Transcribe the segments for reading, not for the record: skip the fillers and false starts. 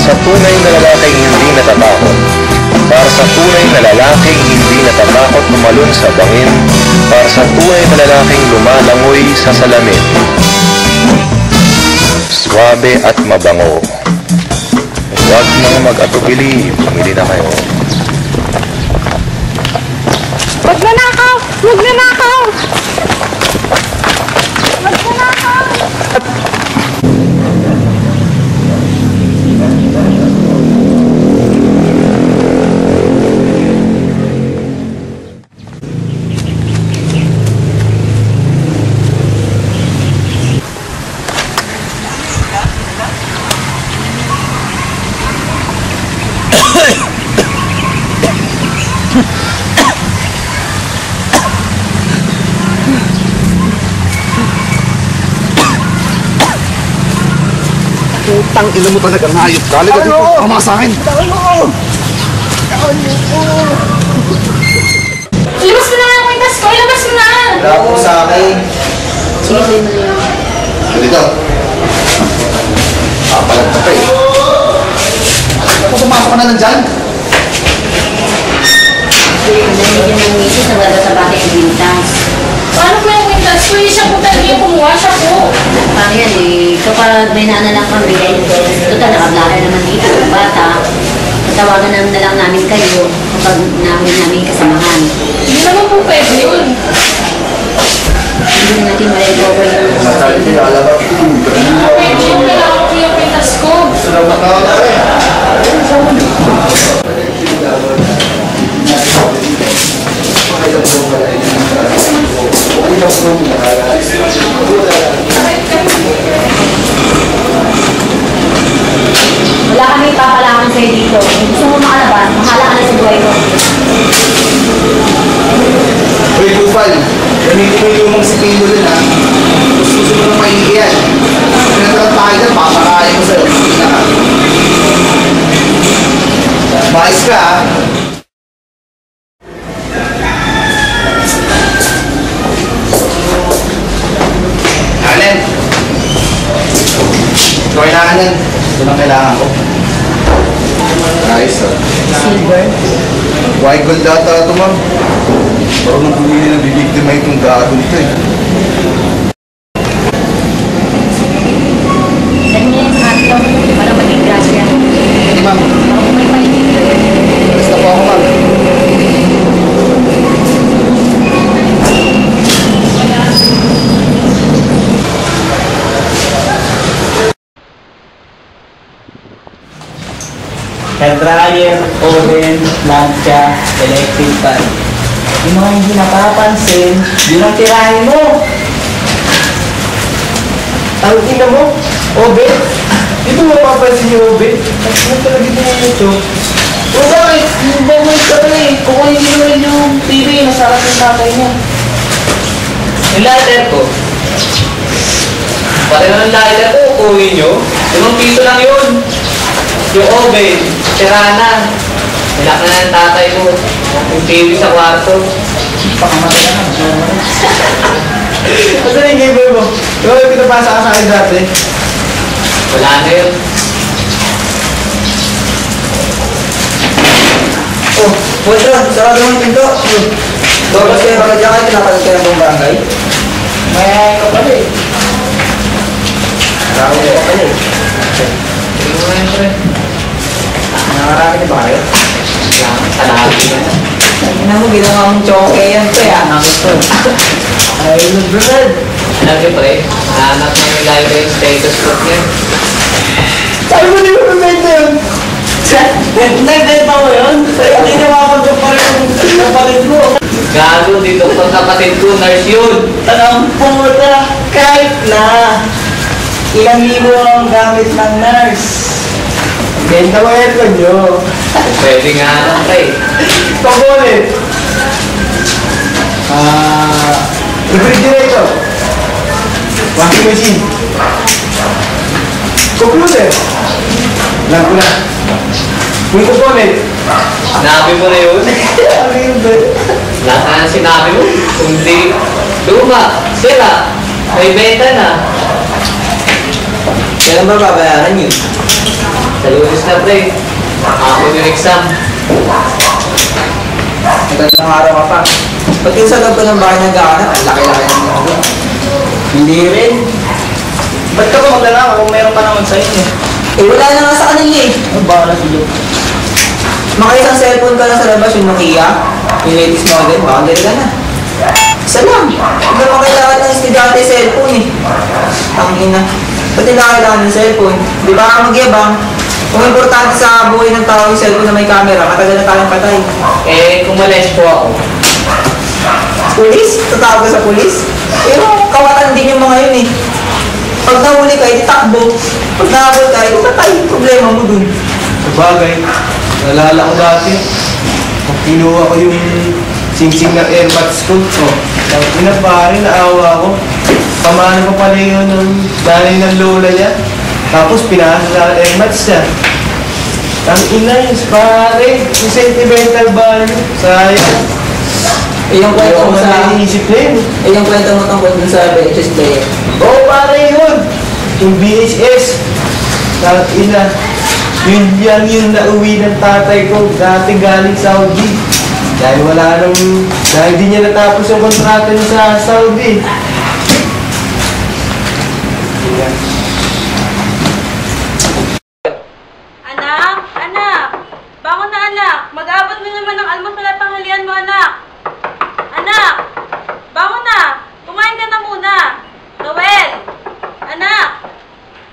sa tunay na lalaking hindi natatakot. Para sa tunay na lalaking hindi natatakot tumalon sa bangin. Para sa tunay na lalaking lumalangoy sa salamin. Swabe at mabango. Huwag nang mag-atubili, pumili na kayo. Huwag na nakaw! Huwag na nakaw! Huwag na nakaw! Putang ina mo talaga, hayop ka. Halika dito, tama sa akin. Ilabas mo na nga ang kwintas ko! Ilabas mo na! Wala po sa akin. Sige, tayo mo na yun. Dito. Papalag ka pa eh. Ako pumasok ka na nandyan. Nandiyan ng misis na wala sa bahay ng bintas. Paano ko yung kwintas ko? Siya po talaga yung kumuha. Siya po. Paano yan eh? Kapag may naanalang kami, total nakablaran naman dito ng bata. Tatawagan na lang namin kayo kapag namin kasamahan. Hindi naman po pwede yun. Hindi na natin ma-recover yung Pwede Pwede yun. Kailangan ko yung kwintas ko. Salamat na ako eh. Wala kami papalakan sa'yo dito. Kung gusto mo makalabas, mahala ka na sa buhay ko. Uy, Bufal. Gamitin mo yung mga sipilo din ha. Susunod ng maiiyan. Pinatalang tayo dyan, papakain mo sa'yo. Maayos ka ha. Alin? Ito kailangan yan. Ito lang kailangan ko. Ayos ha. Silver. White gold data ito ma'am. Parang nang pumili ng bibigtima itong gago nito eh. Dahil niya yung kanto para maging grasya. Hindi ma'am. Ako may pahinit. Basta po ako ma'am. Dryer, oven, plancha, electric fan. Yung mga hindi napapansin, yun ang tirahin mo. Ang ina mo, oven? Dito mo mapapansin yung oven? Ano talaga dito mo ito? O bakit? Yung bawal ka na eh. Kukunin nyo rin yung TV, nasarap yung tatay niya. Yung lighter ko. Pati na ng lighter ko, kukunin nyo. 5 piso lang yun. Yung oven, tira na. Nilak na ng tatay mo. Yung TV sa kwarto. Pakamatay na naman. Asa na yung game boy mo? Yung pinapasa ka sa akin dati. Wala na yun. Oh, Moncho, sarado ng pinto. Doros kayo pala dyan kayo, pinapalit kayo ng buong barangay. May ka pala eh. Marami ka pala eh. Hindi mo na yun pre. Nangarami na ba kayo? Talabi na. Tingnan mo, ginawa mong choke yan pre ah. Nagusto. Ay, Brad. Alam niyo pre, nahanap na yung live yung status book niya. Sabi mo di mo bumenta yun? Nag-benta mo yun? Hindi na makapag pa rin yung kapatid mo. Gago, dito pang kapatid ko, nurse yun. Tanang puta, kahit na. Ilang libo ang gamit ng nurse. Benta mo yan ko nyo. Pwede nga lang pre. Pabulit. Refrigerator. Washing machine. Computer. Lang ko na. Kung component. Sinabi mo na yun? Sinabi yun ba? Lahat na sinabi mo. Kung di luma, sila, may benta na. Kailan ba babayaran yun? Sa Lunes na, pre. Ako yung exam. Magandang araw ka pa. Ba't yung sa loob ko ng bahay nag-aanap? Ang laki-laki ng mga doon. Hindi rin. Ba't ka ba maglalaka kung meron pa naman sa inyo? Eh, wala na nga sa kanila eh. Ang bahala si Joe. Makaisang cellphone ka lang sa labas, yung Nokia, yung latest model, baka dali ka na. Isa lang. Hindi naman kailangan ng estudyante cellphone eh. Tangin na. Ba't nila kailangan ng cellphone? Di ba ka magyabang? Kung importante sa buhay ng tao yung cellphone na may camera, matagal na tayong patay. Eh, kung malis po ako. Pulis? Tatawag ka sa pulis? Pero kawatan din yung mga yun eh. Pag nahuli ka, itakbo. Pag nahabol ka, patay. Problema mo dun. Sabagay, nalala ko dati. Kung kinuha ko yung sing-sing ng airpods ko, ang pinapari, naawa ko. Pamano pa pala yun ng nanay ng lola niya. Tapos pinasa sa airpods niya. Ang ina yun, pare, yung sentimental value. Sayang. Eh, yung kwento Ayaw mo ko sa... na naiisip na yun. Eh, yung kwento mo tungkol dun sa VHS player. Oo, pare yun. Yung VHS. Ang ina. Yun yan yung nauwi ng tatay ko dati galing Saudi. Dahil dahil di niya natapos yung kontrata niya sa Saudi. Anak! Bangon na anak! Mag-abot mo naman ng almusal at panghalian mo anak! Anak! Bangon na! Kumain ka na muna! Noel! Anak!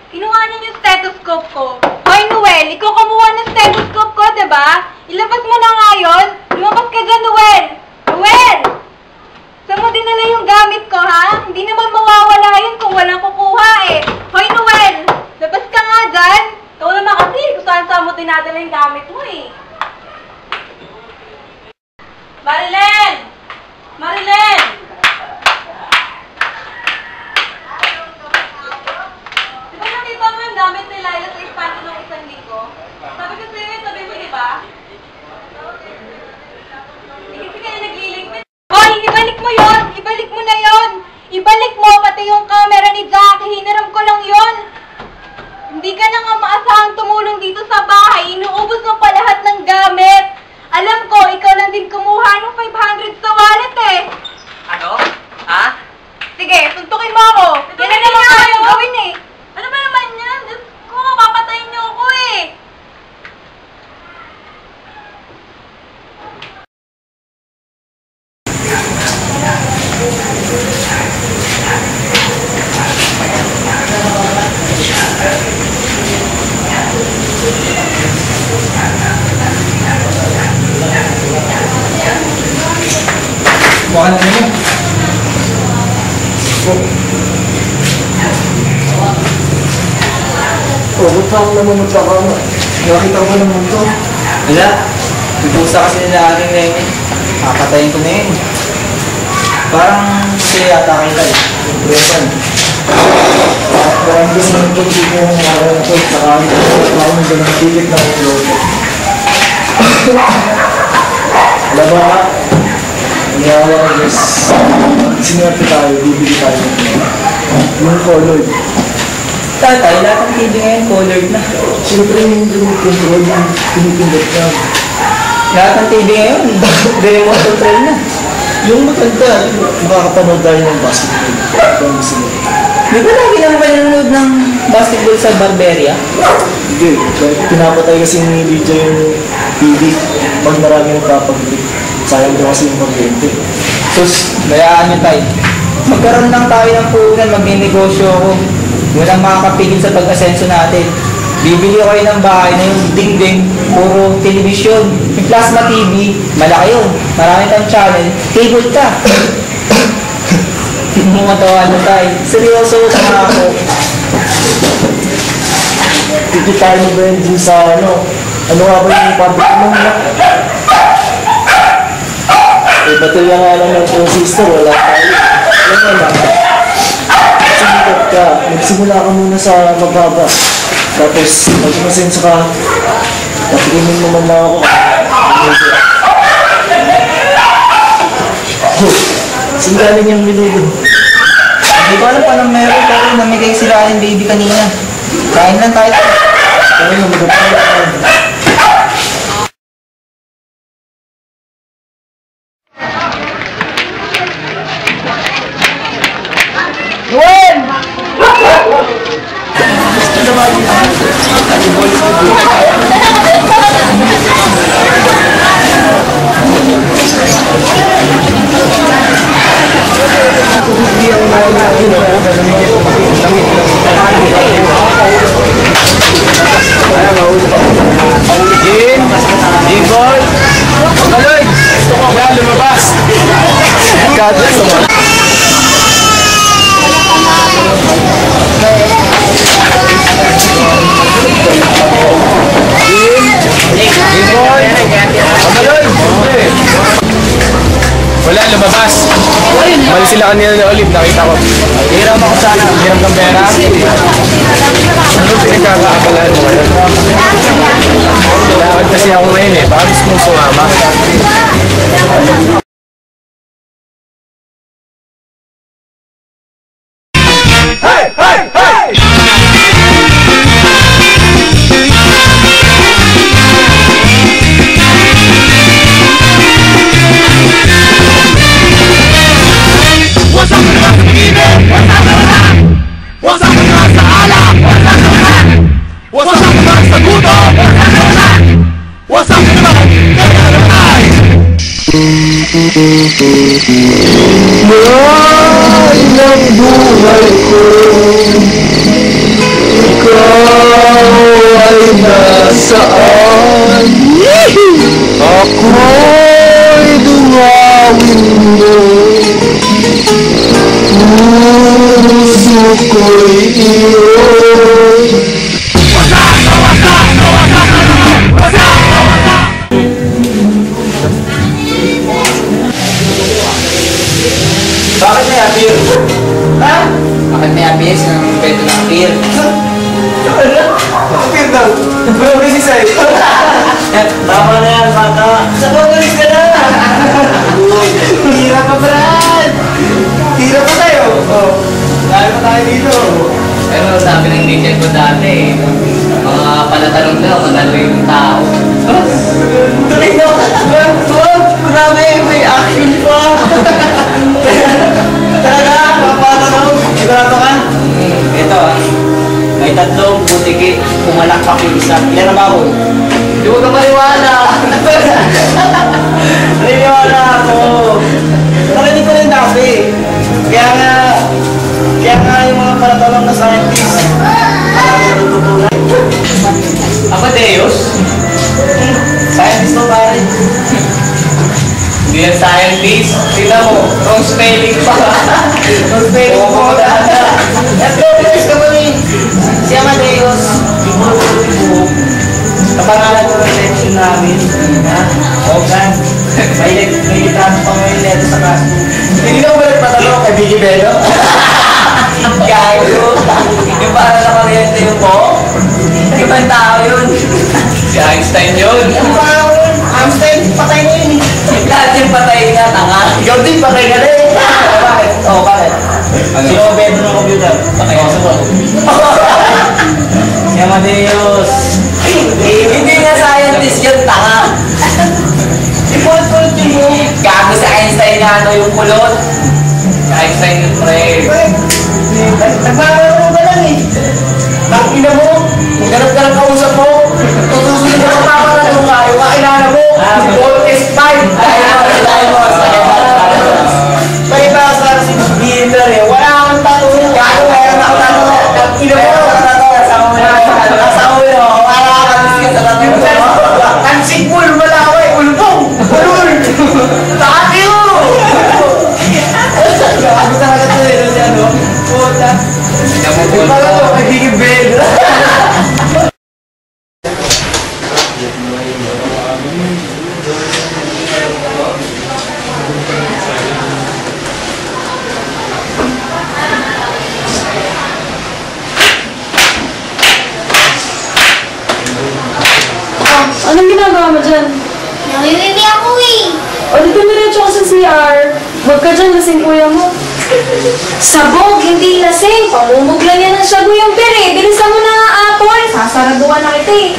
Kinuha niyo yung stethoscope ko. Hoy Noel! Ikaw kumuha ng stethoscope ko, diba? Ilabas mo na nga yun! Lumabas ka dyan, Noel! Noel! Saan mo dinala yung gamit ko, ha? Hindi naman mawawala yun kung walang kukuha eh. Hoy Noel! Labas ka nga dyan! Ikaw naman kasi kung saan mo dinadala yung gamit mo eh. Marilyn! Marilyn! Di ba nakita mo yung gamit ni Laila sa espante ng isang linggo? Sabi ko sa'yo yun, sabi mo, di ba? Hindi kasi kayo naglilingpit. Hoy, ibalik mo yon! Ibalik mo na yon! Ibalik mo pati yung camera ni Jackie. Hiniram ko lang yon. Hindi ka na nga maasahang tumulong dito sa bahay. Inuubos mo pa lahat ng gamit. Alam ko, ikaw lang din kumuha ng 500 sa wallet eh. Ano? Ha? Sige, tuntukin mo ako. Yan na naman kaya gawin eh. Ano ba naman yan? Diyos ko, papatayin niyo ako eh. Mukha na naman. Ba't pa ako namumutla ka mo? Nakita ko naman to. Wala. Pipusa kasi nila aking nene. Papatayin ko na yun. Parang siya yata kita eh. Impression. Parang gusto naman ito dito yung araw na ito. Saka ako ng dalang tilit na ang loob. Alam ba ka? Niyawa ko guys. Sinuwerte tayo, bibili tayo. Yung colored. Tatay, lahat ng TV ngayon colored na. Siyempre yung remote control yung pinipindot na. Lahat ng TV ngayon, remote control na. Yung maganda, makakapanood tayo ng basketball. Kung gusto mo. Di ba lagi naman ba nanonood ng basketball sa Barberia? Hindi, pinapatay kasi ni DJ yung TV. Pag marami nagpapag-break, sayang daw kasi yung kuryente. Sus, bayaan nyo tayo. Magkaroon lang tayo ng puhunan, magnenegosyo ako. Walang makakapigil sa pag-asenso natin. Bibili ko kayo ng bahay na yung dingding, puro telebisyon. Yung plasma TV, malaki yun. Marami tayong channel, cable ka. Hindi mo matawa na tayo. Seryoso na ako. Tikit tayo ni Benji sa ano nga ba yung public mo? Eh, baterya nga lang ng transistor, wala tayo. Alam mo lang. Sumikat ka, magsimula ka muna sa mababa. Tapos, pag umasenso ka, patiginin mo man na ako. Singgaling yung minudo. Hindi ko alam pa nang meron pero namigay sila ng baby kanina. Kain lang tayo. Wala, lumabas. Mali sila kanina ni Olive, nakita ko. Hiram ako sana. Hiram kang pera. Ano pinagkakaakalaan mo ngayon? Kailangan kasi ako ngayon eh. Baka gusto mong sumama. Mahal ng buhay ko, ikaw ay nasaan? Ako'y dungawin mo, puso ko'y iyon. Bakit may appear? Ha? Bakit may appear? Sinang pwede na appear? Appear daw. Walang busy sa'yo. Tama na yan, bata. Sa pagalis ka na! Tira ka, Brad! Tira pa tayo! Oh, dahil pa tayo dito. Pero sabi ng teacher ko dati, mga palatanong daw, madalo yung tao. Tuloy na! Grabe, may action pa! Talaga, papatanong. Sigurado ka? Ito may tatlong butiki, pumalakpak yung isa. Ilan na baboy? Hindi mo ka mariwala. Naniniwala ako. Narinig ko rin dati. Kaya nga yung mga palatanong na scientist, natututunan. Ako, Deus. Scientist mo pare. Hindi yan scientist. Tignan mo, wrong spelling pa. Wrong spelling mo. Nag-progress ka mo rin. Si Amadeus, yung buhok. Kapangalan ko ng section namin. Ogan. May litrato pa ngayon leto sa classroom. Hindi na ko ba nagpatanong kay Biggie Bello? Gago. Yung para na kuryente yung po. Ibang tao yun. Si Einstein yun. Ang tao yun. Einstein, patay na yun. Lahat yung patay na, tanga. Ikaw din, patay ka rin. Bakit? Oo, bakit? Sino ang bedro ng computer? Patay ka sa ball. Si Amadeus. Hindi nga scientist yun, tanga. Ipot-pot yun mo. Gago sa Einstein nga ano yung kulot. Si Einstein yung pre. Nagmamalaro ka lang eh. Ang ina mo, kung ganap-ganap kausap mo, tutusunin ka ng papalalaro ka, yung kakilala mo, si Paul S5. Palibasa si Peter eh, wala akong tanong. Gago, meron ako tanong. Ang ina mo, nasa ulo, wala akong discuss sa tanong mo. Ang sigmul, wala ako eh, ulbong, ulul. Takati mo! Gago talaga ito eh, si ano, puta. Yung pala to, may Biggie Bello. Anong ginagawa mo dyan? Nangiwiwi ako eh. O, dito diretso ka sa CR. Huwag ka dyan, lasing kuya mo. Sabog, hindi lasing. Pamumuglan yan ng shabu yung bere. Bilisan mo na nga, Apol. Sasaraduan na kita eh.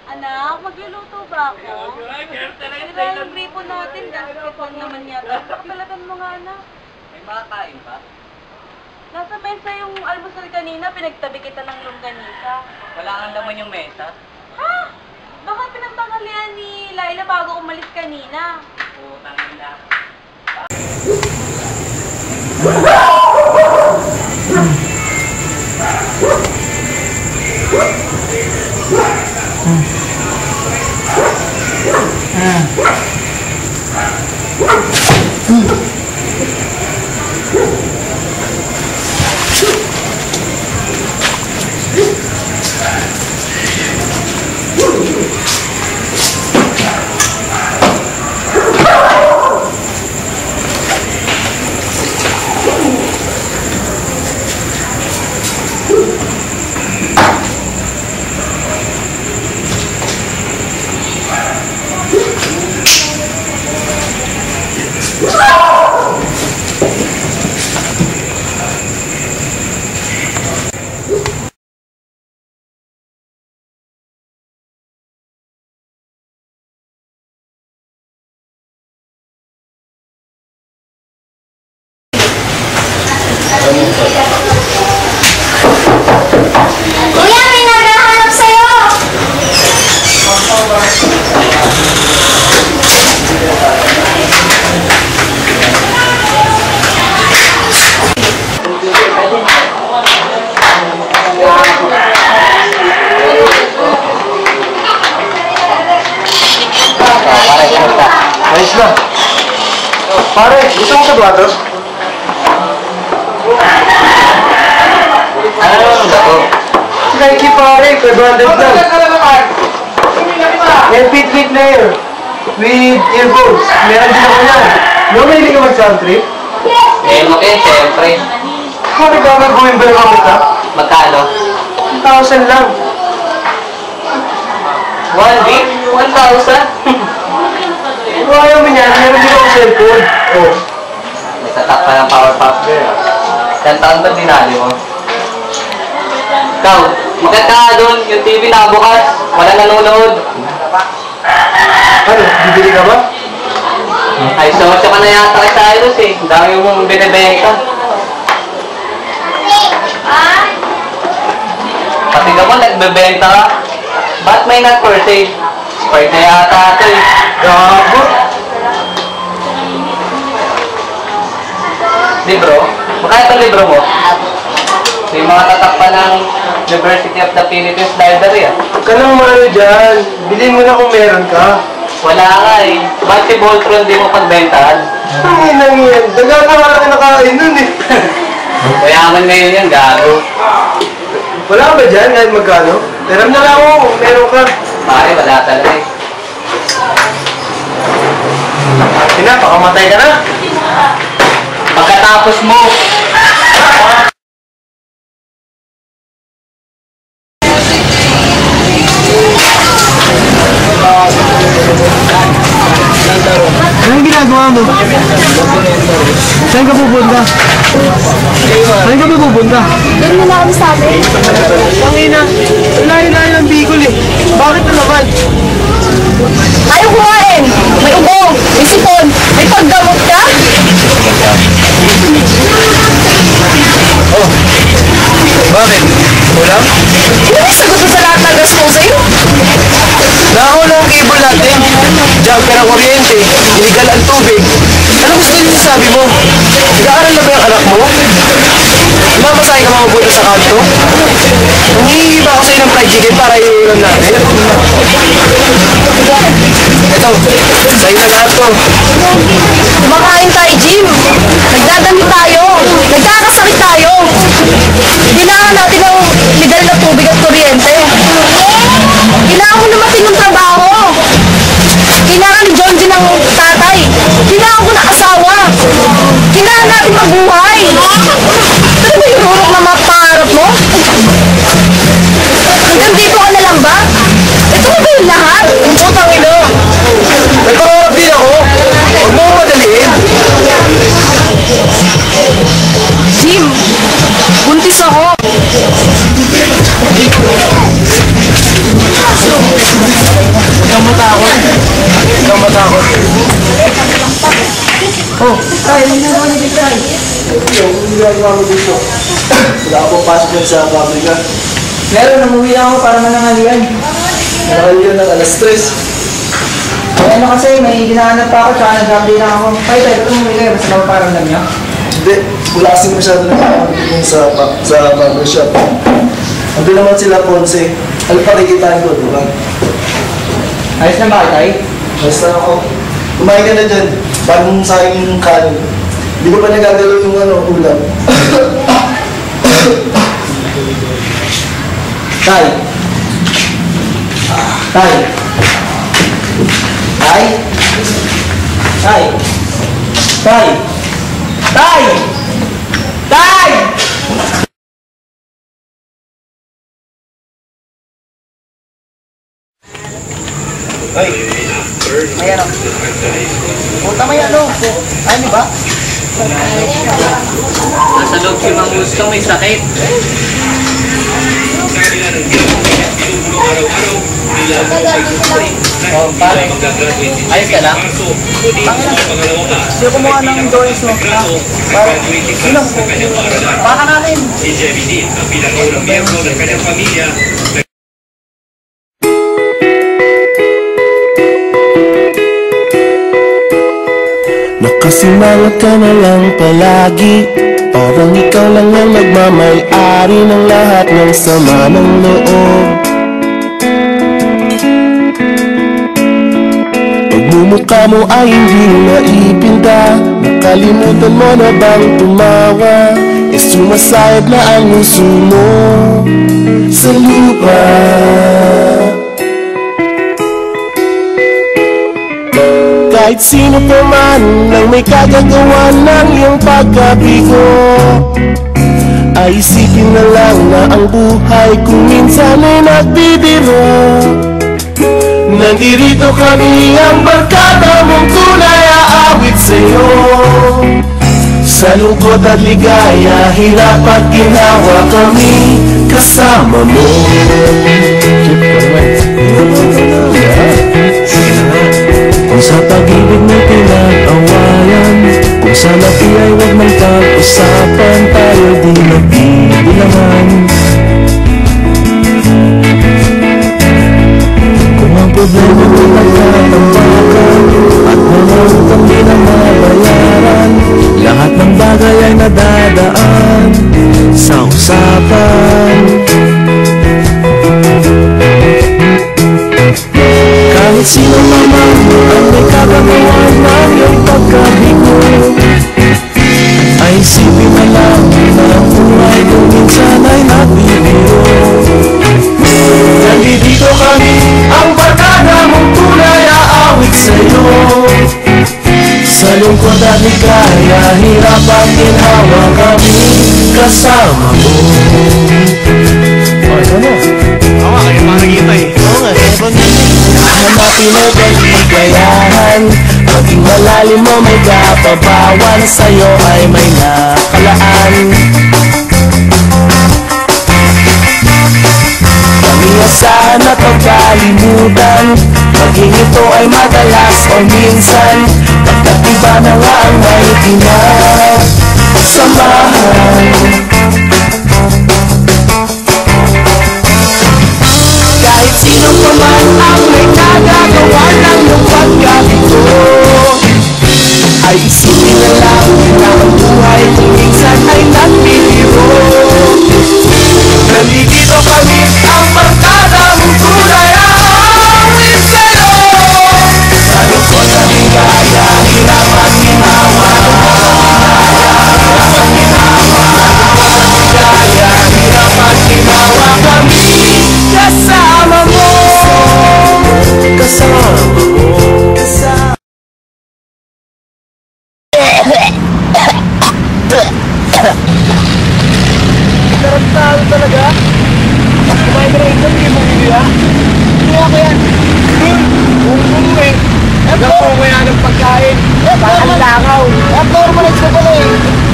Anak, magluluto ba ako? Kailangan yung gripo natin, basketball naman yata. Kapalatan mo nga, anak. May makakain pa? Nasa mesa yung almusal kanina, pinagtabi kita ng longganisa. Wala kang laman yung mesa. Ha? Baka pinagtanghalian ni Laila bago umalis kanina. Putang ina. Kuya, may naghahanap sa'yo! Ayos na. Pare, gusto mo sa plato? Ano naman ba ito? Nike pare, 500 lang. Yan fit na yun. With earbuds. Meron din ako yan. No, may hindi ka mag-sound trip? Eh, siyempre. Pare, gagawin ba yung kamit ha? Magkano? 1,000 lang. 1 week? 1,000? Kung ayaw mo niyan, meron din ako cellphone. Oh. May tatak pa ng power pop girl. Ilang taon ba dinali mo? Ikaw, maganda ka doon. Yung TV na bukas. Wala nanonood. Ano, bibili ka ba? Ay, sosyo ka na yata kay Cyrus eh. Ang dami mong binibenta. Pati ka mo, nagbebenta ka. Ba't may not for sale? Squared na yata ito eh. Gago. Libro? Magkano itong libro mo? May mga tatakpan ng University of the Philippines Library ah. Huwag ka nang malo dyan. Bilhin mo na kung meron ka. Wala nga eh. Ba't si Voltron di mo pagbentahan? Ay, nang yan. Daga ka nga nakain nun eh. Mayaman ngayon yan, gago. Wala ba dyan kahit magkano? Teram na lang ako kung meron ka. Pare, wala talaga eh. Pakamatay ka na. Pagkatapos mo, Anong ginagawa mo? Saan ka pupunta? Saan ka pupunta? Doon muna kami sa amin. Pangina, layo-layo ng Bicol eh. Bakit na naman? Ayaw kuhain! May ubo! May sipon! May paggamot ka! Bakit? Ulam? Hindi mo sagot mo sa lahat ng gastos sa'yo? Nakakula ang cable natin. Jump ka ng kuryente. Iligal ang tubig. Ano gusto niyo sabi mo? Nag-aaral na ba yung anak mo? Mamasahe ka mabuti sa kanto? Humingi ba ako sa'yo ng fried chicken para iulam natin? Ito, sa'yo na lahat to. Kumakain tayo, Jim! Nagdadami tayo! Nagkakasakit tayo! Kailangan natin ng legal na tubig at kuryente! Kailangan mo na matinong trabaho! Kailangan ni John din ng tatay! Kailangan ko na asawa! Kailangan natin mabuhay! Ano ba yung rurok na mga pangarap mo? Hanggang dito ka na lang ba? Ito na ba yung lahat? Ang putang ino! Nagpangarap din ako. Huwag mo madaliin. Jim! Buntis ako! Huwag kang matakot. Huwag kang matakot. Oh, tayo, hindi na naman dito tayo. Yung ginagawa mo dito. Wala akong pasok yan sa pabrika. Meron, namuwi lang ako para manangalian. Nakaliyan ng alas 3. Ay, ano kasi, may ginahanap pa ako, tsaka nag-update lang ako. Tayo, ito umuwi kayo, basta mapaparamdam niyo. Hindi, wala kasi masyado na nakakalitin sa barbershop. Ando naman sila Ponce. Ano pakikitaan ko, diba? Ayos na ba tayo? Basta ako. Kumain ka na dyan. Bagong sayang yung kanin. Hindi ko pa nagagalaw yung ulam. Tay! Tay! Tay! Tay! Tay! Tay! Tay! Ay! Ayan o. Punta may ano? Ano ba? nasa loob si Mang Gusto may sakit. Oh, pare. Ayos ka lang? Sino kumuha ng Doris mo? Pare. Sino? Baka natin. Nakasimangot ka na lang palagi. Parang ikaw lang ang nagmamay-ari ng lahat ng sama ng loob. Pagmumukha mo ay hindi naipinta. Nakalimutan mo na bang tumawa? E sumasayad na ang nguso mo sa lupa. Kahit sino pa man nang may kagagawa ng iyong pagkabigo, ay isipin na lang na ang buhay kung minsan ay nagbibiro. Nandirito kami ang barkada mong tunay aawit sa'yo. Sa lungkot at ligaya, hirap at ginawa kami kasama mo. Kung sa pag-ibig mo pinag-awayan, kung sa lapi ay huwag mang pag-usapan, tayo di nagbibilangan. Kung ang problema mo'y nagtatambakan at mga utang di na mabayaran, lahat ng bagay ay nadadaan sa usapan. Kahit sino naman ang may kagagawan ng iyong pagkabigo, ay isipin na lang na ang buhay kung minsan ay nagbibiro. Nandito kami, ang barkada mong tunay aawit sa'yo. Sa lungkot at ligaya, hirap at ginhawa kami kasama mo. Ay, ano? Oo nga, kayo mga nagkita eh. Oo nga, hanapin mo kaligayahan, maging malalim mo may kapabawan, sa'yo ay may nakalaan. Pamiyasahan at pagkalimutan, maging ito ay madalas o minsan, pagkat iba na nga ang may pinasamahan. Kahit sino pa man ang may nagagawa ng iyong pagkabito, ay isipin na lang na ang buhay kung minsan ay nagbibiro. Nandito kami, ang barkada mong tunay aawit sa'yo. Sa lungkot at ligaya, hirap at ginawa. Hirap at ginawa kami kasama mo. Kasama mo. Tarantado talaga. Kumain ka na ito, hindi mo bibili ha? Kaya ko yan. Bumubong eh. Hanggang po kaya ng pagkain. Bakal langaw. Normalize ko pala eh.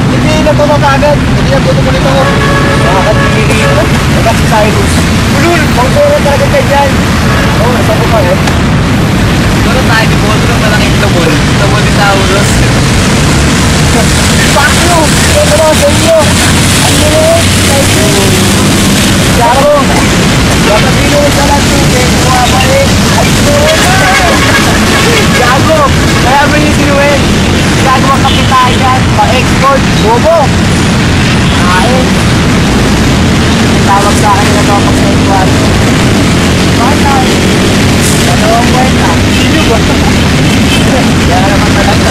Hindi na ito makagad. Hindi na ito ito. Makakatigili. Nagkasisirus. Ulul! Pangkuro talaga kayo dyan. Oo, nasa ko pa eh. Pero tayo, di po ito ng malaking tabol. Tabol ni Taurus. Paklo! Ito na sa inyo! Ang nilid! Thank you! Yaro! Kapatino sa latubig, kumapalik! Ay, nilid! Yago! Kaya mo yung sinuwin! Yago ang kapitayan! Pa-export! Bobo! Kain! Tawag sa akin na ito pag sa ikuan. Bakit? Dalawang kwenta. Sino ba? Kaya naman talaga.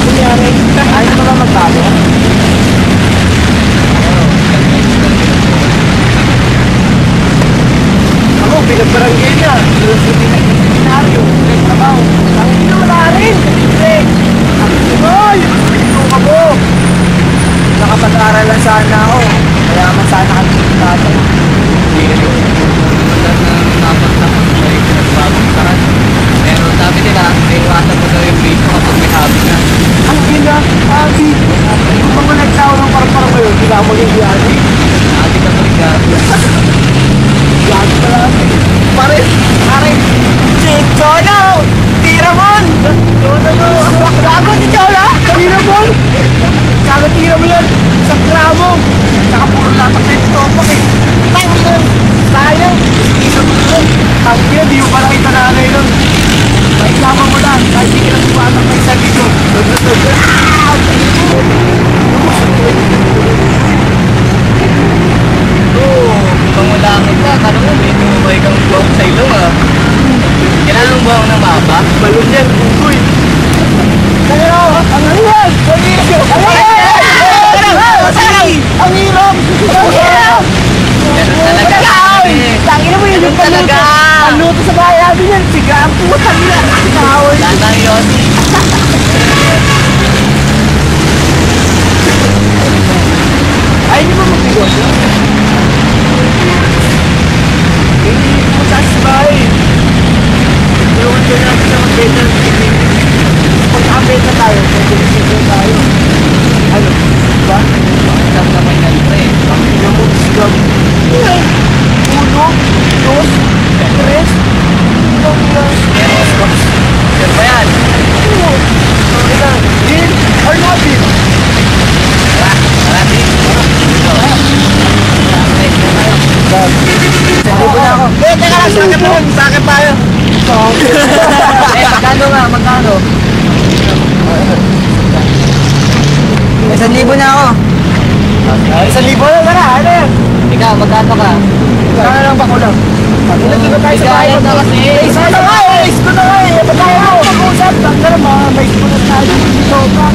Kunyari, ayaw mo ba magbago? Ako, pinagbarangay niya. Sinusutin na yung senaryo. Nagtrabaho. Ang ino, wala rin. Ay, ino mo. Nakapag-aral lang sana ako. Kaya man sana kami tatay. Hindi na rin. Wala na napagtapos na yung pinagbagong tahan. Pero sabi nila, may iwasan mo daw yung video kapag may hobby na. Ang gila, hobby. Yung mga nagsawa ng parang ngayon, sila mo yung hobby. Hobby ka pa rin hobby. Hobby pala hobby. Pare, Chola! Tiramon! Gago si Chola! Tiramon! Gago tiramon yan! Sa kramo! Saka puro lapak na yung topak eh. Sayang! Ang kaya, di mo pala kita nanay nun. Maisama mo lang, kahit hindi ka nagpumatang may sabi ko. Oo, pangulangit ka. Kala mo, may tumumay kang buwang sa ilong ah. Kailangan mong buwang ng mapa? Balon yan, bugoy. Kaya, ang hirap! Ang hirap! Ang hirap! Ang hirap! Talaga! Tangina mo yun yung talaga! Ang luto sa bahay namin yan, siga ang putang nila! Nakawal! Latang yun! Ayaw niyo ba mag-negosyo? Hindi mo sa bahay! Bawal ko natin na mag-beta ng TV. Pag nakabeta tayo, mag-beta tayo. Ano? Diba? Bakit naman yan, pre? Bakit na mo islam? Uno, dos, tres, Sir ba yan? Oo. Okay na. Deal or not deal? Tara, deal. Libo na ako. Teka lang, sakit mo. Sakit tayo. Magkano nga? Magkano? 1,000 na ako. 1,000 na, tara. Ano yan? Ikaw, magkano ka? Magkano lang ba ko lang? Ilagay ba tayo sa bayan na kasi? Isa na nga eh! Isko na nga eh! Pagkaya mo! Pag-usap lang ka naman! May isko na tayo! Dito ka!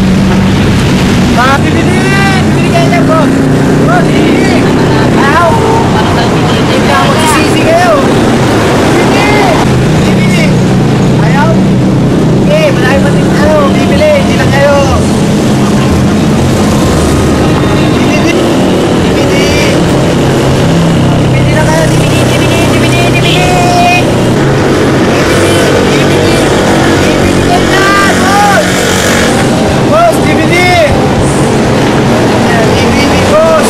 Mga bibili! Bibili kayo na bro! Bro, bibili! Ayaw! Hindi ako sisisi kayo! Bibili! Bibili! Ayaw! Okay, malayo pa din ano! Bibili! Hindi lang kayo! Bibili! Bibili! Bibili na kayo! Bibili! Bibili! Bibili! Bibili! Boss, DVD! DVD, boss!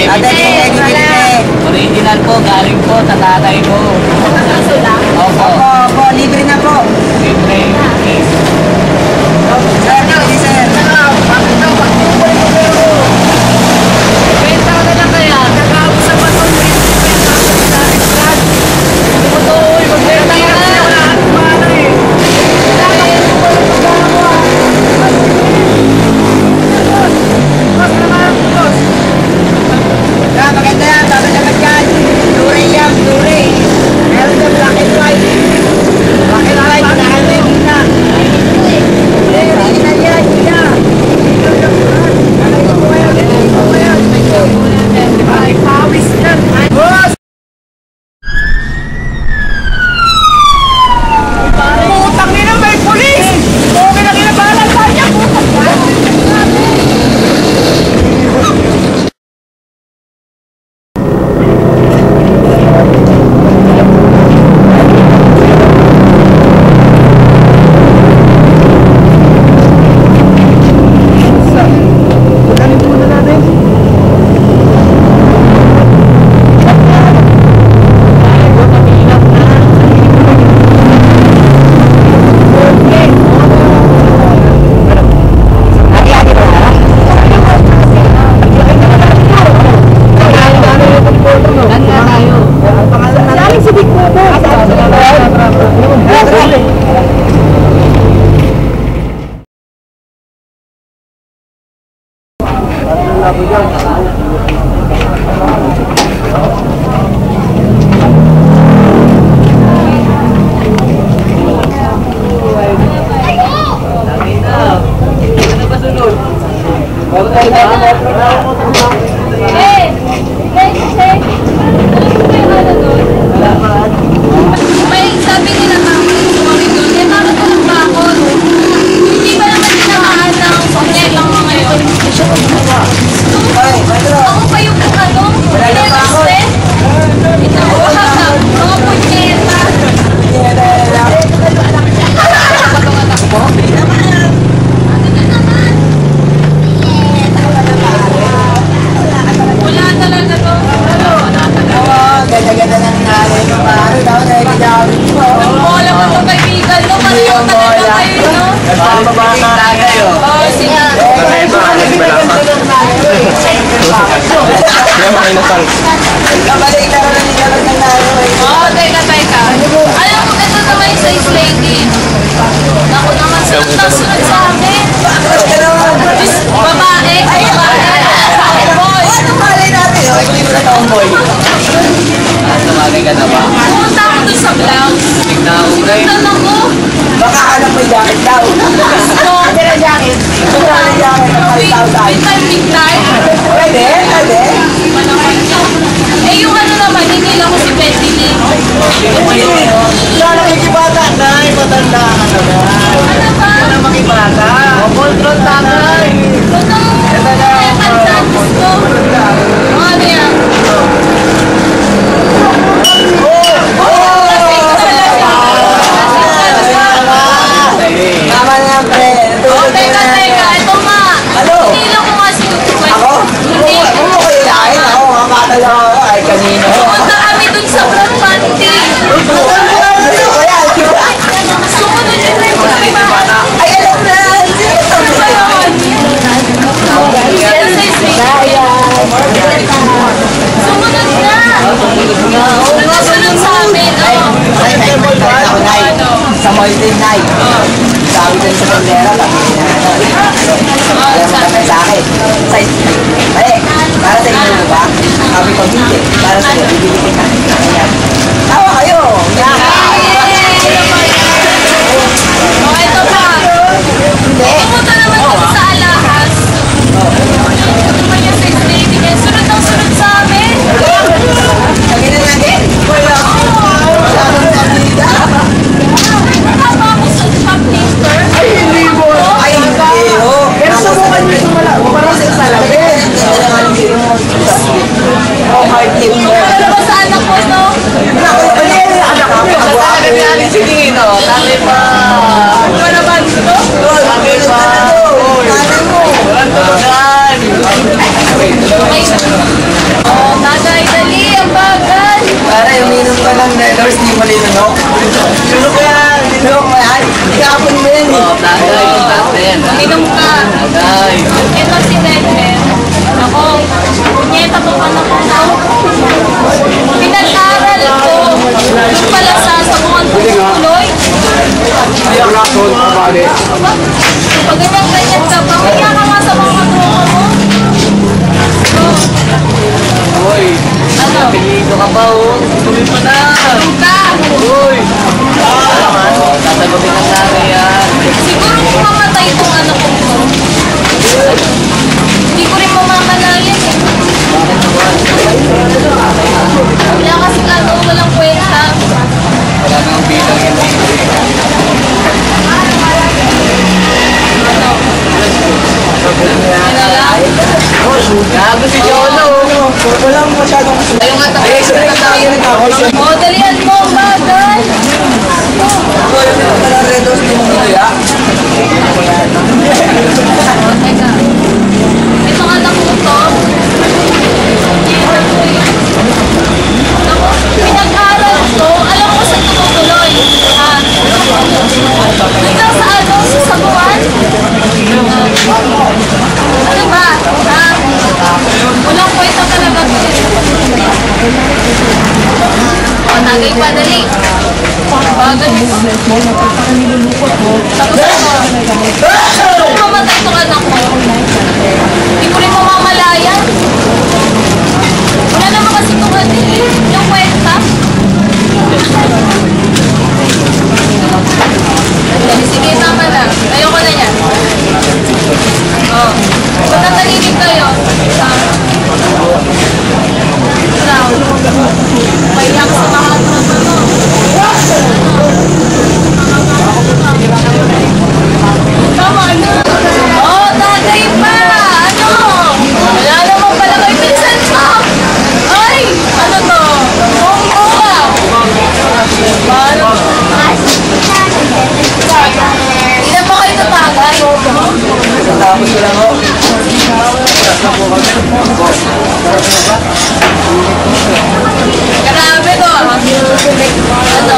Ate, original po, galing po sa tatay ko. Opo. Opo, libre na po. Libre. Sir, hindi sir. Benta ka na kaya. Nagawin sa baton. Magbenta ka na. Wala ka kumana eh. Boss, naman boss. Yeah, maganda yan. Sabi naman yan. Blu-ray yan, Blu-ray. Meron na black and white. Black and white, black and white. Kita. Original yan, kita. Ay, pawis yan. Boss! Putang ina, may pulis! Okay na kinabalan tayo. May sabi nila tama yung sumami doon. Eh, bakit walang bakod? Hindi ba naman tinamaan ng pagkailang mga yun? Ako pa yung ano? Pineliste? Ito, mga punyeta. Wala talaga to. Ganda-ganda ng nanay mo. Ano daw, nai-gawin mo. Ang bola mo itong kaibigan mo. Pareho talaga kayo, no? Nagpapabaka na kayo. Oo, sige. Ito, alas ba lang? Yan, mga inasal. Kabalik na rin ang nilalag ng nanay mo. Oo, teka. Alam mo, ito naman yung size lady. Naku naman, sunod sa amin. Babae. Boy. Ano malay natin? Hindi mo na tomboy. Tumagay ka na ba? Pumunta ako dun sa vlog. Tignan ako kayo. Tignan ako. Baka alam mo yung jacket daw. Gusto. Ano na jacket? Ano na jacket? Big time. Pwede. Eh, yung ano naman, hindi lang ko si Betty Wala na makikibata, Nay. Matanda ka na, Nay. Ano ba? Wala na makibata. Control tatay. Ito na. Gusto. Ano yan? Tama na yan, pre. Teka. Ito nga. Ano? Hindi lang ko nga sinutukan. Ako? Hindi. Huwag mo ko ilahin. Ako, mga bata lang ako. Ay, kanino. Pumunta kami dun sa Brad Panty. Sumunod yun na yung mga. Ay, alam na. Ano ba yun? Sumunod na. Sunod sa amin. Ay, ako, Nay. Sa Molten, Nay. Sabi ko sa bandera, sabi ko na, alam mo naman sa akin. Mali, para sa inyo ba? Sabi ko, hindi. Para sa iyo, bibili kita. Ayan. Tawa kayo. Yan. Ito pa. Pumunta naman kami sa Alahas. Ito naman yung sex lady niya. Sunod ang sunod sa amin. Lagi na natin. Wala ko. Wala akong kabida. Tama ako sa shoplifter. Ay, hindi mo. Ay, hindi. Pero subukan nyo sumala. Parang sa salamin. Oh, hard tip. Ano naman sa anak ko, no? Anak ko. Tatay ni Alice Sinino. Tatay pa. Ano naman ito? Tatay pa. Walang tulugan. Oh, tatay, dali. Ang bagal. Para uminom ka ng Nelors, di mo linunok. Lunok ko yan. Linunok mo yan. Ikapon mo yan eh. Tatay. Minum ka. Tatay. Ito si Nedmed. Ako, punyeta pa pa na ko. Pinag-aral ko. Yung pala sa sabukan ko tuloy. Pag ganyan ka, pamilya ka nga sa mga katropa mo. Uy. Ano? Pinito ka pa, oh. Tuloy pa na. Ka! Uy. Tatagapin ang nanay yan. Siguro kung mamatay itong ano ko to. Hindi ko rin mamamalayan eh. Wala kasi ano, walang kwenta. Wala nang bilang yan dito. Gago si Jolo. Walang masyadong Tayo nga tayo. O, dalihan mo, bagal. Walang redos din mo ya. O, teka. Itong anak ko to. Naku, pinag-aral ko. Alam ko sa tumutuloy. Ha? Hanggang sa ano, sa sabuan? Ano ba? Ha? Walang kwenta talaga to. O, tagay pa, dali. Bagal. Tapos ano? Kung mamatay itong anak ko, hindi ko rin mamamalayan. Wala naman kasi itong ano eh, yung kwenta. Sige, tama na. Ayoko na yan. Oh. Kung natalinig kayo, pahiya ka sa mga tropa mo. Tama na. Oh, tagay pa. Ano? Wala naman pala kayo pinsan mo. Ay, ano to? Monggo ka. Paano? Ilan ba kayo tatagay? Tapos ko lang ako. Grabe to. Ano?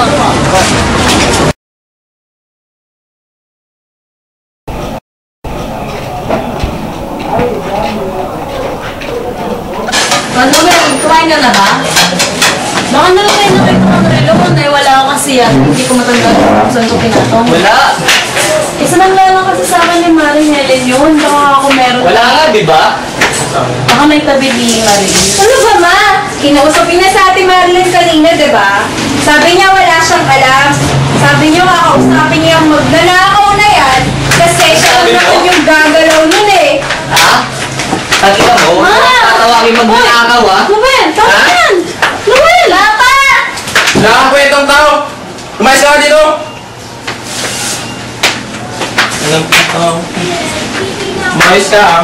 Ano ba? Kumain ka na ba? Baka nalagay na kayo ng relo mo na wala ka kasi yan. Hindi ko matanda kung saan ko pinatong. Wala. Isa lang lang kasi sa akin ni Maring Helen yun. Baka ako meron. Wala nga, di ba? Baka may tabi ni Maring. Ano ba, ma? Kinausapin na sa ating Marilyn kanina, di ba? Sabi niya wala siyang alam. Sabi niya kakausapin niya yung magnanakaw na yan kasi siya lang naman yung gagalaw nun eh. Ha? Tagina mo? Ma! Tatawagin magnanakaw, ha? Noel! Tama Ha? yan! Noel! Papa! Wala kang kwentong tao! Umayos ka dito! Alam ko tao. Umayos ka ah.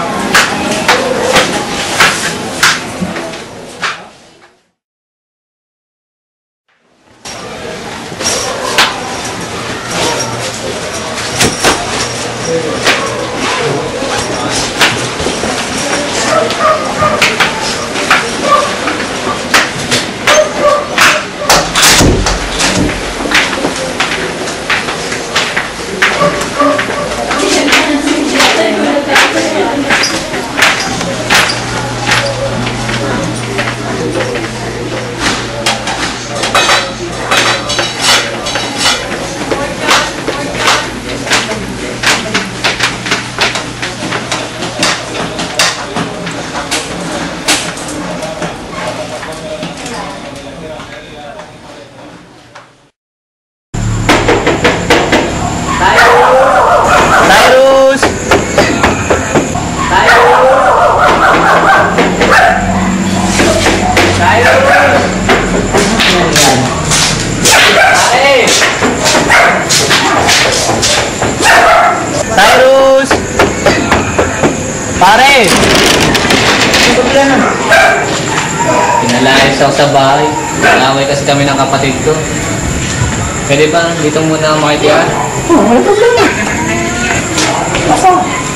Pare! Pinalayas ako sa bahay. Nalaway kasi kami ng kapatid ko. Pwede ba dito muna makitiyan? Oo, wala problema. Basta.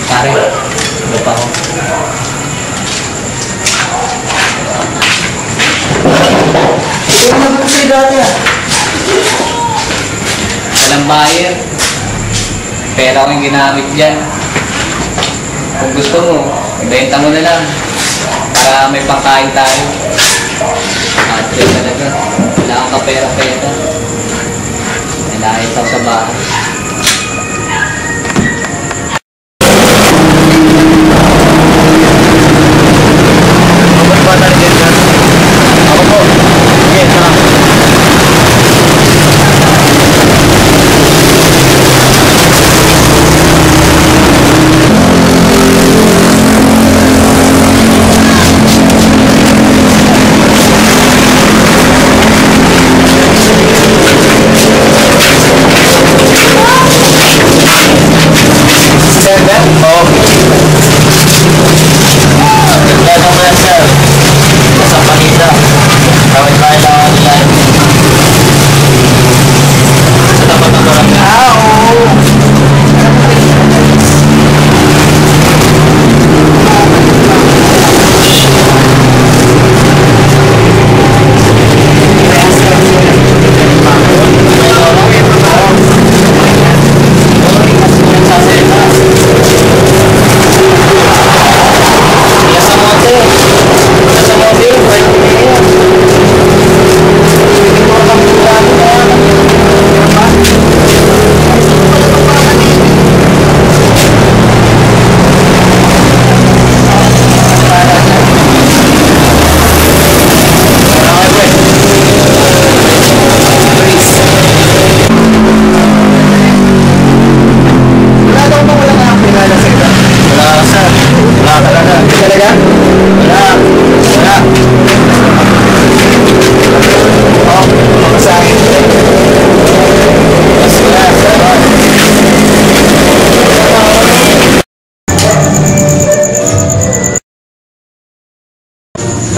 Pare, ano pa ako? Ito na ba sa'yo dati ah? Walang buyer. Pera ko yung ginamit dyan. Kung gusto mo, ibenta mo na lang. Para may pangkain tayo. At yun talaga. Wala akong kapera-pera. Nalayas ako sa bahay.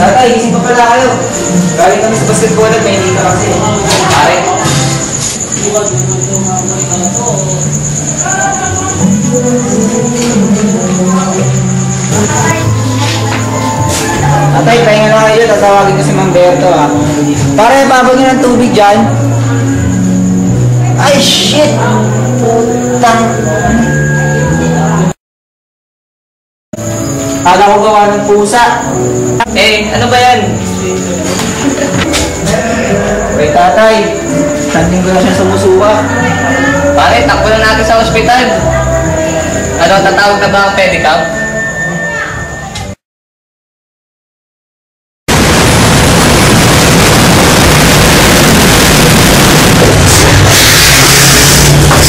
Tatay, gising pa pala kayo. Galing kami sa basketball at may hindi ka kasi. Pare, Tatay, pahinga na kayo. Tatawagin ko si Mang Berto ah. Pare, babagyan ng tubig dyan. Ay, shit! Putang... Kala ko gawa ng pusa. ano ba yan? Kay tatay, standing ko na siya sumusuka. Pare, takbo na natin sa ospital. Ano, tatawag na ba ang pedicab?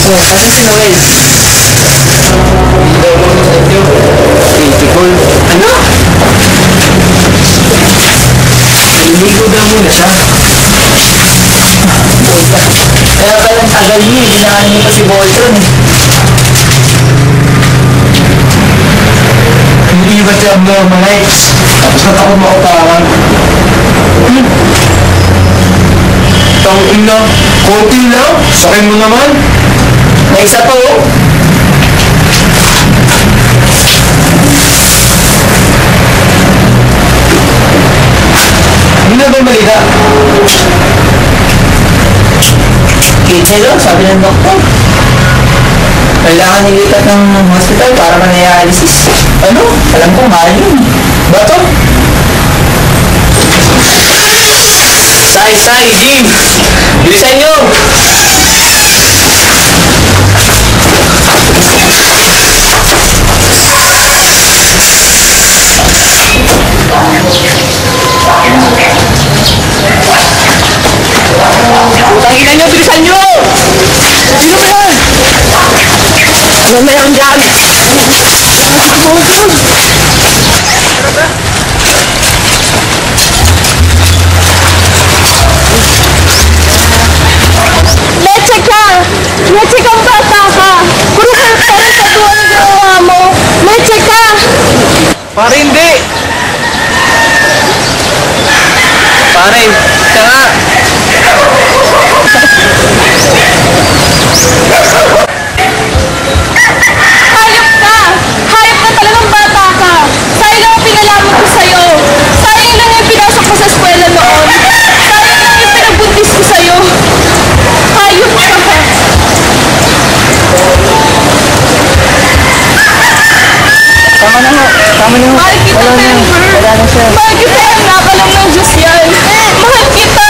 So, kasi si Noel. Typical. Ano? Iligo daw muna siya. Kaya palang tagal niyo, dinaan niyo pa si Voltron eh. Hindi ba siya abnormalites? Tapos natakot maupakan. Tangina, konti lang. Sakin mo naman. May isa pa oh. Hindi na bang balita? Kidney lang, sabi ng doktor. Kailangan nilipat ng hospital para ma-dialysis. Ano? Alam ko, mahal yun. Bato? Sai, Jim! Bilisan nyo! Tanginan nyo, bilisan nyo! Sino ba yan? Ano na yan dyan? Leche ka! Leche kang bata ka! Puro ka parang katuwa ng ginawa mo! Leche ka! Pare, hindi! Pare, siya nga! Hayop ka! Hayop ka talagang bata ka! Sayang lang ang pinalaman ko sa'yo! Sayang lang yung pinasok ko sa eskwela noon! Sayang lang yung pinagbuntis ko sa'yo! Hayop ka! Tama na ho. Mahal kita, Denver! Wala na siya. Mahal kita! Nakalong ng Diyos yan! Mahal kita!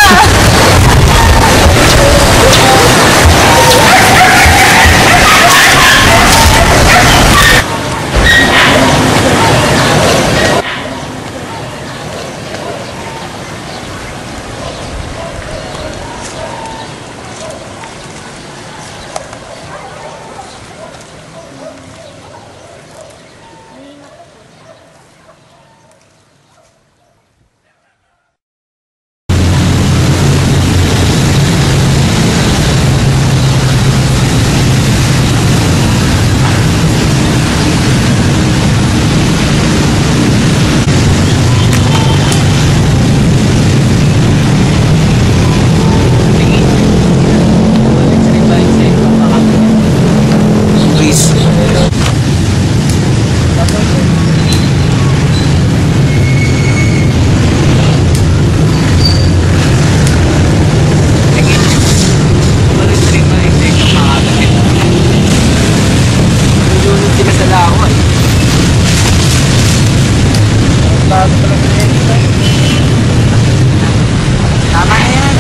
Tama na yan.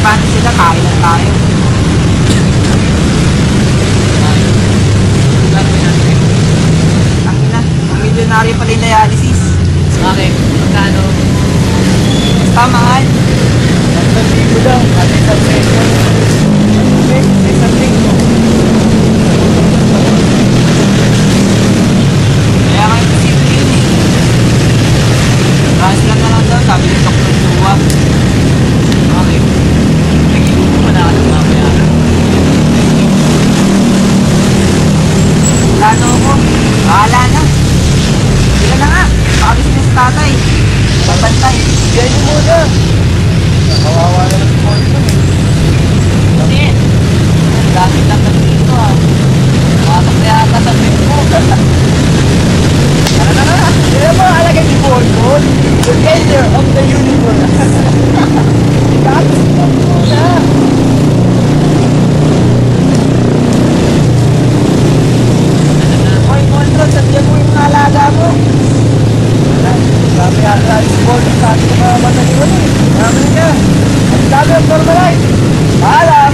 Paano sila? Kain lang tayo. Ang ina, ang milyonaryo pala yung dialysis. Bakit? Magkano? Basta mahal. Nandito lang, natin sa session. Isang linggo. Kaya nga imposible yun eh. Transplant na lang daw, sabi ni Dr. Chua. Okay. Nag-iupo pa na ka ng mamaya. Plano ko, bahala na. Sila na nga, baka gusto niya sa tatay. Pagbantay. Diyan nyo muna. Kawawa na lang si Bolton eh. Kasi, dami lang na dito ah. Matak na yata sa trip ko. Tara na! Yan ang mga alagay ni Bolton. The center of the universe. Tapos ito muna. Hoy, Bolton, sabihan mo yung mga alaga mo. Sabi yata si Bolton sa ating mga mataliwan eh. Namin niya. Ang sabi ang normalize. Paalam!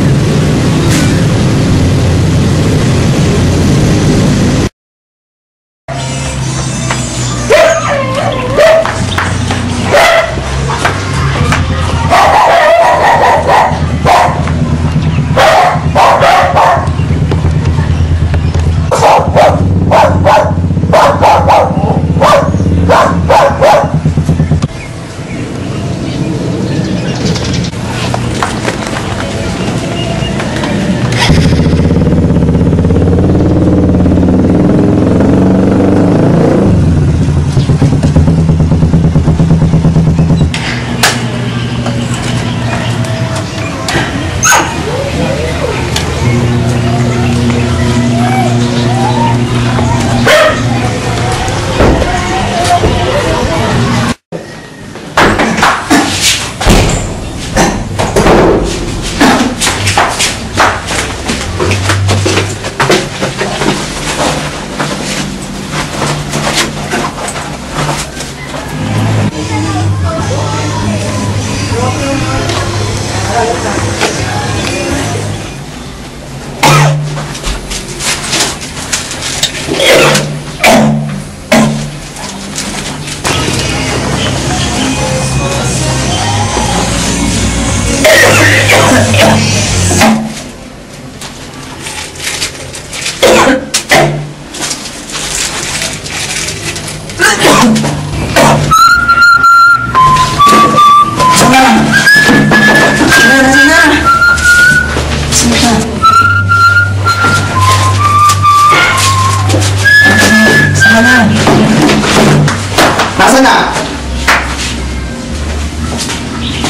na.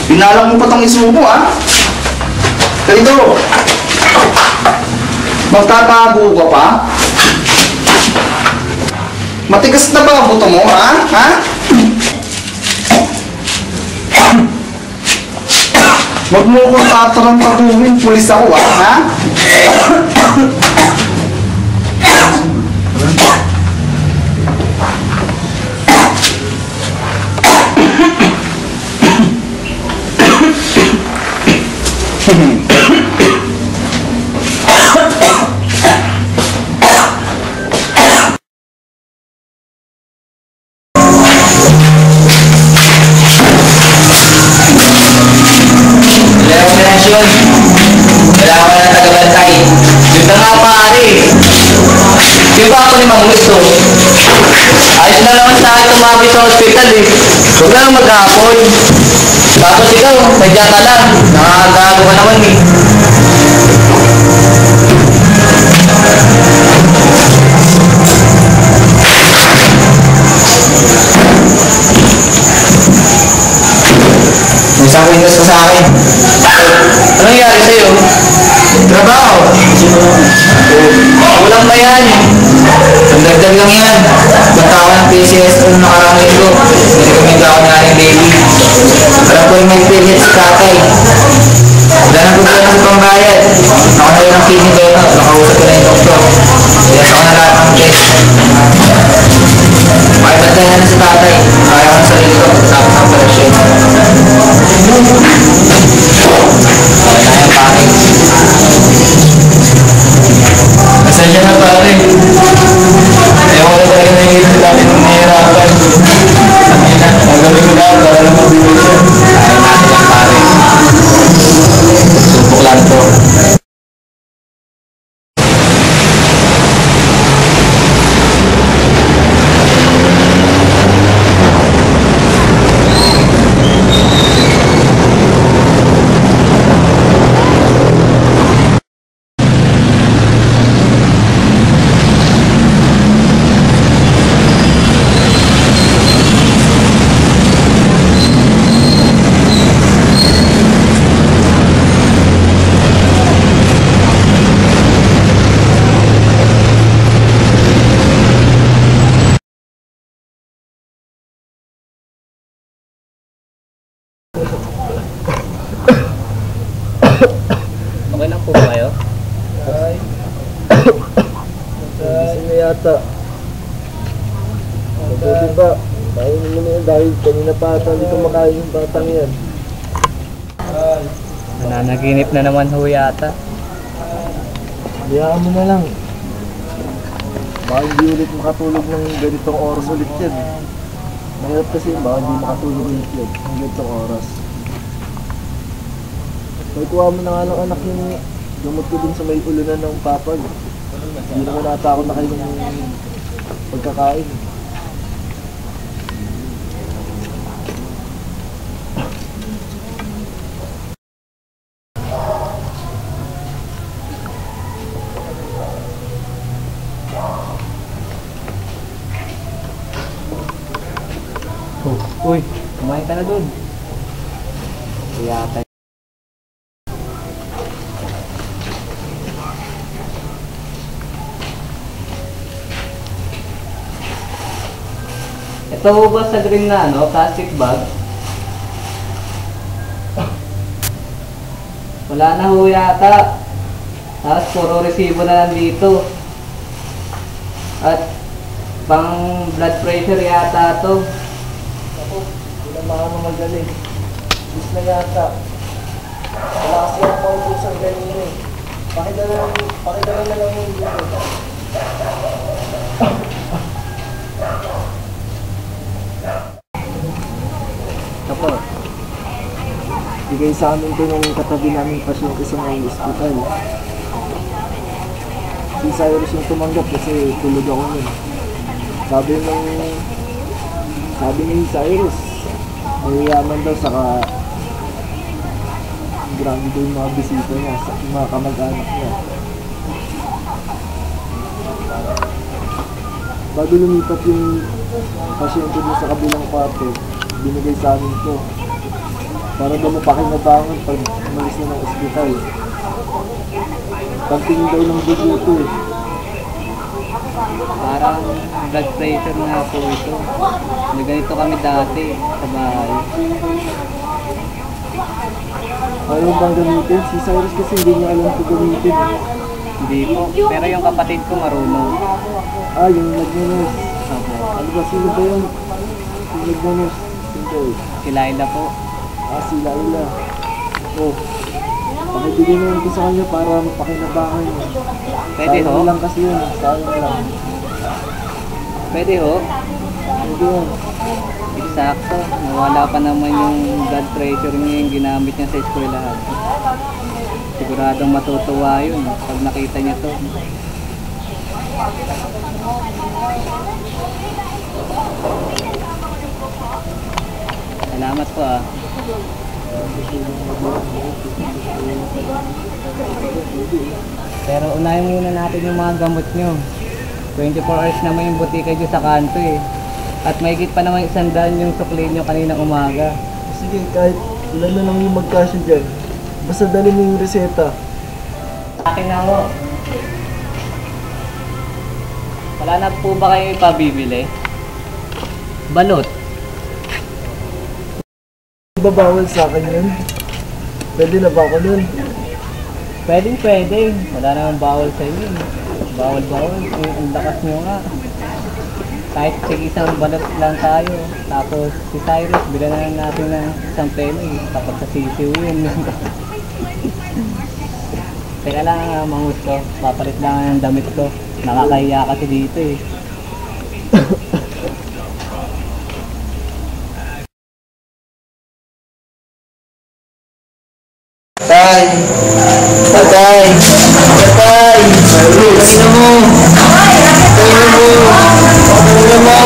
Pinalang mo pa tong isubo, ha? Kalido, magtatago ka pa? Matigas na ba ang buto mo, ha? Ha? Huwag mo akong tatarang-taguhin, pulis ako, ha? Kailangan ng tagabantay. Yun na nga pare. Yung ba ako ni Mang Gusto? Ayos na naman sa akin tumabi sa hospital eh. Huwag lang maghapon. Tapos ikaw, sadya ka lang. Nakakagago ka naman eh. May isang windows ka sa akin. Anong nangyari sa'yo? Trabaho. Walang ba yan? Ang dagdag lang yan. Punta ako ng PCS noong nakarang linggo. Nirecommend ako na aking baby. Alam ko yung may period si tatay. Wala nang problema sa pambayad. Ako na yun ang kidney donor. Nakausap ko na yung doktor. Yes, ako na lahat ng test. Makibantayan na sa tatay. Kaya ko ng sarili ko tapos ang operasyon. Pasensya na pare. Ewan ko talaga nangihirap natin ng nahihirapan. Magaling ko lang para lang mabibig siya. Kaya natin lang pare. Subok lang to. Okay lang po ba kayo? Ay. Gising na yata. Mabuti ba? Kainin mo na yun dahil kanina pa ata hindi kumakain yung batang yan. Nananaginip na naman ho yata. Hayaan mo na lang. Baka hindi ulit makatulog ng ganitong oras ulit yan. Mahirap kasi baka hindi makatulog ulit yan ng ganitong oras. May kuha mo na nga lang anak yung gamot ko dun sa may ulunan ng papag. Hindi naman natakot na kayo ng pagkakain. Uy, kumain ka na dun. Yata. Ito ho ba sa green na plastic bag? Wala na ho yata. Tapos puro resibo na lang dito. At pang blood pressure yata to. Ako, hindi na magaling. Bis na yata. Wala kasi ang pautusan ganyan eh. Pakidala na lang yung dito. Kapag bigay sa amin ko nung katabi namin pasyente sa may hospital. Si Cyrus yung tumanggap kasi tulog ako nun. Sabi ni Cyrus, may yaman daw saka grabe daw yung mga bisita niya, sa mga kamag-anak niya. Bago lumipat yung pasyente doon sa kabilang kwarto, binigay sa amin to. Para daw mapakinabangan pag umalis na ng ospital. Pagtingin daw ng dugo ito eh. Parang blood pressure nga po ito. Ganito kami dati sa bahay. Ayaw bang gamitin? Si Cyrus kasi hindi niya alam kung gamitin eh. Hindi po. Pero yung kapatid ko marunong. Yung nag-nurse. Ano ba? Sino ba yun? Yung nag-nurse? Sino? Si Laila po. Si Laila. Pakibigyan na yun ko sa kanya para mapakinabangan niya. Pwede ho? Sayang lang kasi yun. Sayang lang. Pwede ho? Pwede yun. Eksakto. Nawala pa naman yung blood pressure niya yung ginamit niya sa eskwelahan. Siguradong matutuwa yun pag nakita niya to. Salamat po ah. Pero unahin muna natin yung mga gamot nyo. 24 hours naman yung butika dyan sa kanto eh. At mahigit pa naman 100 yung sukli nyo kaninang umaga. Sige, kahit ilan na lang yung magkasya dyan. Basta dali mo yung reseta. Akin na ho. Wala na po ba kayo ipabibili? Balot. Babawal sa akin yun. Pwede na ba ako nun? Pwede. Wala naman bawal sa inyo. Bawal. Ang lakas nyo nga. Kahit isang balot lang tayo. Tapos si Cyrus, bilan na lang natin ng isang peno eh. Tapos sa sisiw yun. Teka lang mangus ko. Papalit lang ng damit ko. Nakakahiya kasi dito eh. Tay! Tay! Tay! Tingnan mo!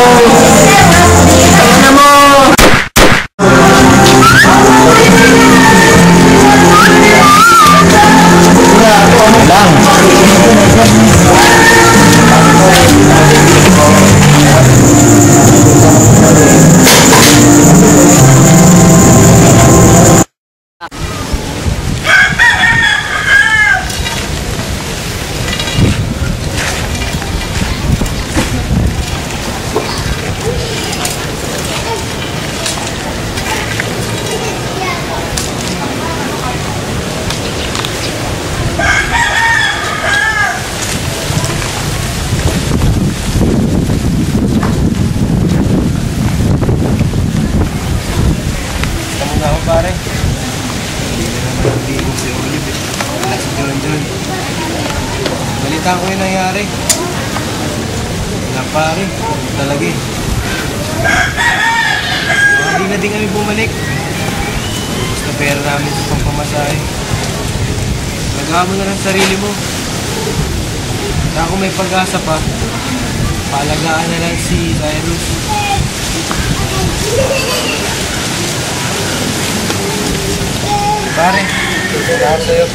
Pare. Hindi na naman ang tigong si Olive eh. Wala si John. Balita ko yung nangyari. Wala pare. Talaga eh. Hindi na din kami bumalik. Basta pera namin sa pampamasahe. Nagawa mo na lang sarili mo. Kaya kung may pag-asa pa, paalagaan na lang si Cyrus. Pare, salamat sa'yo.